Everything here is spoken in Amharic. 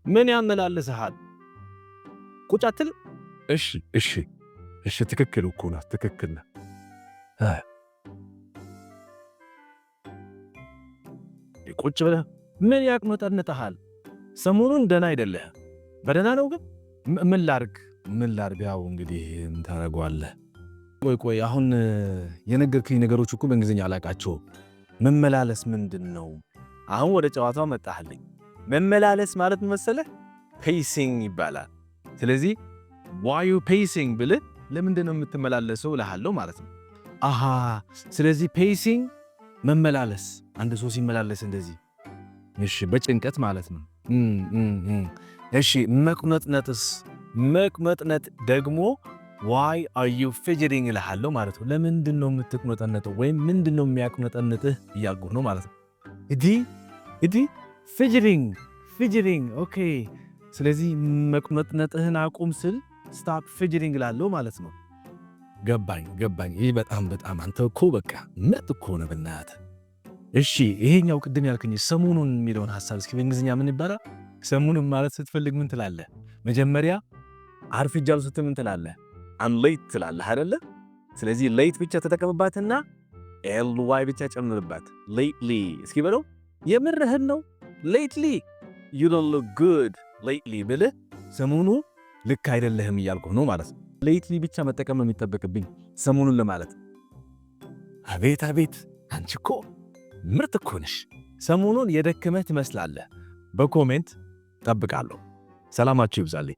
ምን ያመላልስሃል? ቁጭ አትል? እሺ ትክክል እኮ ናት፣ ትክክል ነህ። ቁጭ ብለህ ምን ያቅኖጠንጥሃል? ሰሞኑን ደህና አይደለህ። በደህና ነው ግን ምን ላርግ? ያው እንግዲህ ታረጋለህ። ቆይ አሁን የነገርክኝ ነገሮች እኮ በእንግሊዝኛ አላቃቸውም። መመላለስ ምንድን ነው? አሁን ወደ ጨዋታው መጣህልኝ። መመላለስ ማለት መሰለህ ፔሲንግ ይባላል። ስለዚህ why you pacing ብልህ ለምንድን ነው የምትመላለሰው እልሃለሁ ማለት ነው። አሃ ስለዚህ ፔሲንግ መመላለስ፣ አንድ ሰው ሲመላለስ እንደዚህ እሺ፣ በጭንቀት ማለት ነው። እሺ መቁነጥነጥስ? መቁነጥነጥ ደግሞ why are you fidgeting እልሃለሁ ማለት ነው። ለምንድን ነው የምትቁነጠነጠው ወይም ምንድን ነው የሚያቁነጠንጥህ እያልኩህ ነው ማለት ነው። እዲ fidgeting ኦኬ። ስለዚህ መቁነጥነጥህን አቁም ስል stop fidgeting እላለሁ ማለት ነው። ገባኝ። ይህ በጣም አንተ እኮ በቃ ምርጥ እኮ ነው በእናትህ። እሺ ይሄኛው ቅድም ያልከኝ ሰሞኑን የሚለውን ሐሳብ እስኪ በእንግሊዝኛ ምን ይባላል? ሰሞኑን ማለት ስትፈልግ ምን ትላለህ? መጀመሪያ አርፍጃለሁ ስትል ምን ትላለህ? I'm late ትላለህ አይደለ? ስለዚህ late ብቻ ተጠቀምባትና ly ብቻ ጨምርባት። lately እስኪ በለው። የምርህን ነው? lately you don't look good lately ብልህ ሰሞኑ ልክ አይደለህም እያልኩህ ነው ማለት ነው። lately ብቻ መጠቀም ነው የሚጠበቅብኝ ሰሞኑን ለማለት። አቤት አንቺ እኮ ምርጥ እኮ ነሽ። ሰሞኑን የደከመህ ትመስላለህ። በኮሜንት ጠብቃለሁ። ሰላማችሁ ይብዛልኝ።